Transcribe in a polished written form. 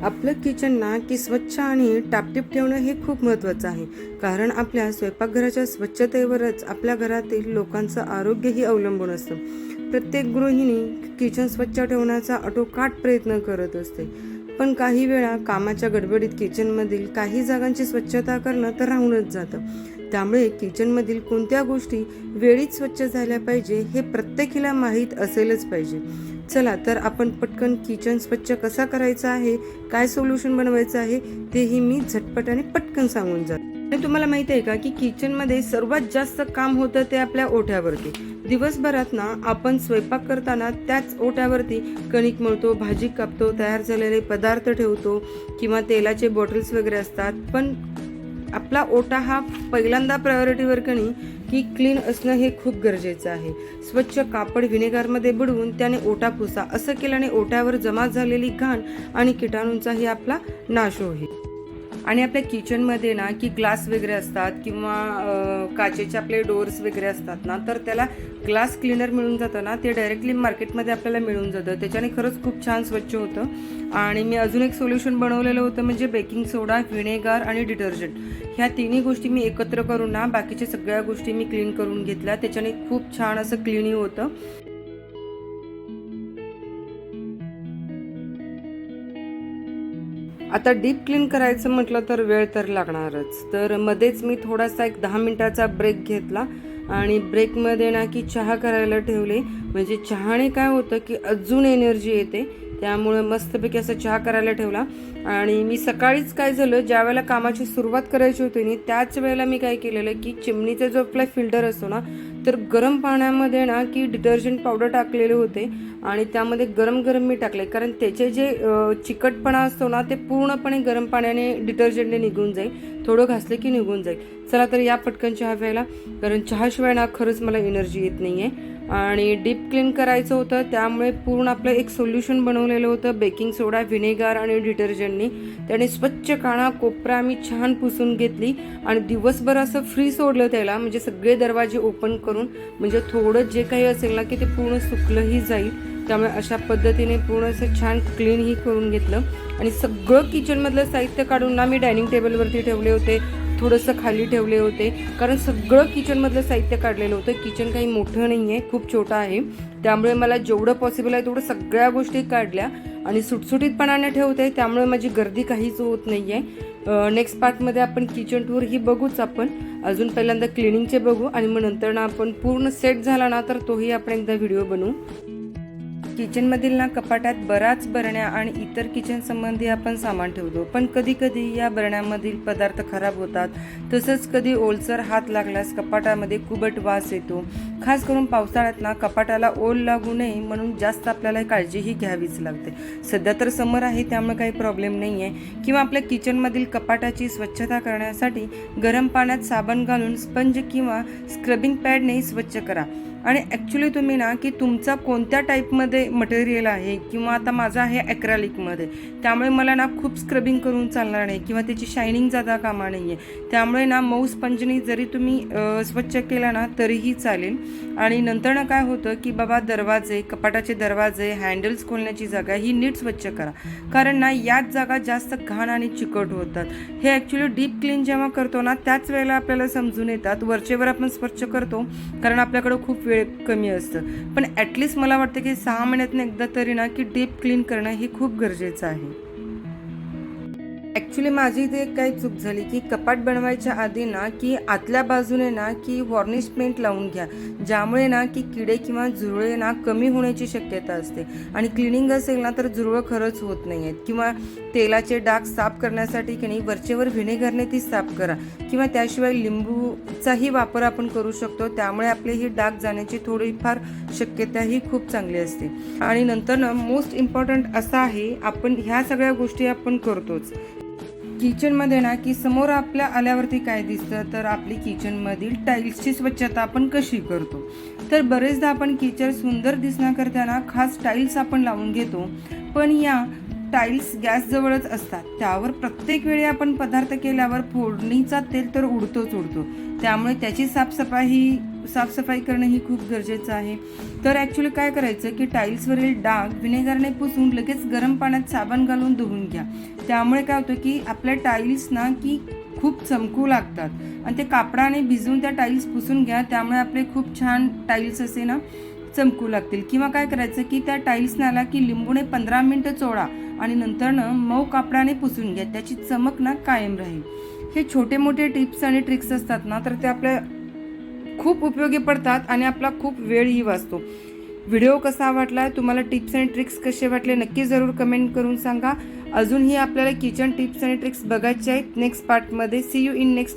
आपलं किचन ना की स्वच्छ आणि टापटीप ठेवणं हे खूप महत्त्वाचं आहे. कारण आपल्या स्वयंपाकघराच्या स्वच्छतेवरच आपल्या घरातील लोकांचं आरोग्यही अवलंबून असतं. प्रत्येक गृहिणी किचन स्वच्छ ठेवण्याचा आटोकाट प्रयत्न करत असते. पण काही वेळा कामाच्या गडबडीत किचनमधील काही जागांची स्वच्छता करणं तर राहूनच जातं. त्यामुळे किचनमधील कोणत्या गोष्टी वेळीच स्वच्छ झाल्या पाहिजे हे प्रत्येकीला माहीत असेलच पाहिजे. चला तर आपण पटकन किचन स्वच्छ कसा करायचा आहे, काय सोल्युशन बनवायचं आहे तेही मी झटपट आणि पटकन सांगून जाते. आणि तुम्हाला माहिती आहे का की किचनमध्ये सर्वात जास्त काम होतं ते आपल्या ओठ्यावरती. दिवसभरात ना आपण स्वयंपाक करताना त्याच ओट्यावरती कणिक मळतो, भाजी कापतो, तयार झालेले पदार्थ ठेवतो किंवा तेलाचे बॉटल्स वगैरे असतात. पण आपला ओटा हा पहिल्यांदा प्रायोरिटीवर की क्लीन असणं हे खूप गरजेचं आहे. स्वच्छ कापड व्हिनेगारमध्ये बुडवून त्याने ओटा पुसा. असं केल्याने ओट्यावर जमा झालेली घाण आणि किटाणूंचाही आपला नाश होईल. आणि आपल्या किचनमध्ये ना की ग्लास वगैरे असतात किंवा काचेचे आपले डोअर्स वगैरे असतात ना, तर त्याला ग्लास क्लीनर मिळून जातं ना, ते डायरेक्टली मार्केटमध्ये आपल्याला मिळून जातं. त्याच्याने खरंच खूप छान स्वच्छ होतं. आणि मी अजून एक सोल्युशन बनवलेलं होतं, म्हणजे बेकिंग सोडा, व्हिनेगार आणि डिटर्जंट ह्या तिन्ही गोष्टी मी एकत्र करून ना बाकीच्या सगळ्या गोष्टी मी क्लीन करून घेतल्या. त्याच्याने खूप छान असं क्लीनिंग होतं. आता डीप क्लीन करायचं म्हटलं तर वेळ तर लागणारच. तर मध्येच मी थोडासा एक 10 मिनिटाचा ब्रेक घेतला आणि ब्रेकमध्ये ना की चहा करायला ठेवले. म्हणजे चहाने काय होतं की अजून एनर्जी येते. त्यामुळे मस्तपैकी असा चहा करायला ठेवला. आणि मी सकाळीच काय झालं, ज्या वेळेला कामाची सुरुवात करायची होती नी त्याच वेळेला मी काय केलेलं की चिमणीचा जो आपला फिल्टर असतो ना, तर गरम पाण्यामध्ये ना की डिटर्जंट पावडर टाकलेले होते आणि त्यामध्ये गरम गरम मी टाकले. कारण त्याचे जे चिकटपणा असतो ना, ते पूर्णपणे गरम पाण्याने डिटर्जंटने निघून जाईल. थोडं घासलं की निघून जाईल. चला तर या पटकन चहा प्यायला, कारण चहाशिवाय ना खरंच मला एनर्जी येत नाही आहे. आणि डीप क्लीन करायचं होतं, त्यामुळे पूर्ण आपलं एक सोल्युशन बनवलेलं होतं बेकिंग सोडा, व्हिनेगार आणि डिटर्जंटनी. त्याने स्वच्छ काना कोपरा मी छान पुसून घेतली आणि दिवसभर असं फ्री सोडलं त्याला, म्हणजे सगळे दरवाजे ओपन करून, म्हणजे थोडं जे काही असेल ना की ते पूर्ण सुकलंही जाईल. त्यामुळे अशा पद्धतीने पूर्ण असं छान क्लीनही करून घेतलं. आणि सगळं किचनमधलं साहित्य काढून ना मी डायनिंग टेबलवरती ठेवले होते, थोडंसं खाली ठेवले होते. कारण सगळं किचनमधलं साहित्य काढलेलं होतं. किचन काही मोठं नाही आहे, खूप छोटं आहे. त्यामुळे मला जेवढं पॉसिबल आहे तेवढं सगळ्या गोष्टी काढल्या आणि सुटसुटीतपणाने ठेवते. त्यामुळे माझी गर्दी काहीच होत नाही आहे. नेक्स्ट पार्टमध्ये आपण किचन टूर ही बघूच. आपण अजून पहिल्यांदा क्लिनिंगचे बघू आणि मग नंतर ना आपण पूर्ण सेट झाला ना तर तोही आपण एकदा व्हिडिओ बनवू. किचनमधील ना कपाटात बऱ्याच बरण्या आणि इतर किचन संबंधी आपण सामान ठेवतो. पण कधी कधी या बरण्यामधील पदार्थ खराब होतात. तसंच कधी ओलसर हात लागल्यास कपाटामध्ये कुबट वास येतो. खास करून पावसाळ्यात ना कपाटाला ओल लागू नये म्हणून जास्त आपल्याला काळजीही घ्यावीच लागते. सध्या तर समर आहे त्यामुळे काही प्रॉब्लेम नाही आहे. किंवा आपल्या किचनमधील कपाटाची स्वच्छता करण्यासाठी गरम पाण्यात साबण घालून स्पंज किंवा स्क्रबिंग पॅडने स्वच्छ करा. आणि ॲक्च्युली तुम्ही ना की तुमचा कोणत्या टाईपमध्ये मटेरियल आहे, किंवा आता माझा आहे ॲक्रेलिकमध्ये, त्यामुळे मला ना खूप स्क्रबिंग करून चालणार नाही किंवा त्याची शायनिंग जाता कामा नाही आहे. त्यामुळे ना मऊ स्पंजनी जरी तुम्ही स्वच्छ केला ना तरीही चालेल. आणि नंतर ना काय होतं की बाबा दरवाजे, कपाटाचे दरवाजे, हँडल्स खोलण्याची जागा ही नीट स्वच्छ करा. कारण ना याच जागा जास्त घाण आणि चिकट होतात. हे ॲक्च्युली डीप क्लीन जेव्हा करतो ना त्याच वेळेला आपल्याला समजून येतात. वरचेवर आपण स्वच्छ करतो कारण आपल्याकडं खूप वेळ कमी असतं. पण ॲटलिस्ट मला वाटतं की 6 महिन्यातून एकदा तरी ना की डीप क्लीन करणं हे खूप गरजेचं आहे. ॲक्च्युली माझी इथे काय चूक झाली की कपाट बनवायच्या आधी ना की आतल्या बाजूने ना की वॉर्निश पेंट लावून घ्या, ज्यामुळे ना की किडे किंवा झुरळे ना कमी होण्याची शक्यता असते. आणि क्लिनिंग असेल ना तर झुरळं खरंच होत नाही आहेत. किंवा तेलाचे डाग साफ करण्यासाठी की नाही वरचेवर व्हिनेगरने ती साफ करा, किंवा त्याशिवाय लिंबूचाही वापर आपण करू शकतो. त्यामुळे आपले ही डाग जाण्याची थोडीफार शक्यता ही खूप चांगली असते. आणि नंतर ना मोस्ट इम्पॉर्टंट असं आहे, आपण ह्या सगळ्या गोष्टी आपण करतोच. किचनमध्ये ना की समोर आपल्या आल्यावरती काय दिसतं, तर आपली किचनमधील टाईल्सची स्वच्छता आपण कशी करतो. तर बरेचदा आपण किचन सुंदर दिसण्याकरता ना खास टाईल्स आपण लावून घेतो. पण या टाईल्स गॅसजवळच असतात. त्यावर प्रत्येक वेळी आपण पदार्थ केल्यावर फोडणीचा तेल तर उडतो. त्यामुळे त्याची साफसफाई साफसफाई करणं ही खूप गरजेचं आहे. तर ॲक्च्युली काय करायचं की टाईल्सवरील डाग व्हिनेगरने पुसून लगेच गरम पाण्यात साबण घालून धुवून घ्या. त्यामुळे काय होतं की आपल्या टाईल्स ना की खूप चमकू लागतात आणि ते कापडाने भिजवून त्या टाईल्स पुसून घ्या. त्यामुळे आपले खूप छान टाईल्स असे ना चमकू लागतील. किंवा काय करायचं की त्या टाईल्स नाला की लिंबूने 15 मिनिटं चोळा आणि नंतर मऊ कापडाने पुसून घ्या. त्याची चमक ना कायम राहील. हे छोटे मोठे टिप्स आणि ट्रिक्स असतात ना तर ते आपल्या खूप उपयोगी पडतात आणि आपला खूप वेळही वाचतो. व्हिडिओ कसा वाटला, तुम्हाला टिप्स आणि ट्रिक्स कसे वाटले नक्की जरूर कमेंट करून सांगा. अजूनही आपल्याला किचन टिप्स आणि ट्रिक्स बघायचे आहेत नेक्स्ट पार्टमध्ये. C you in next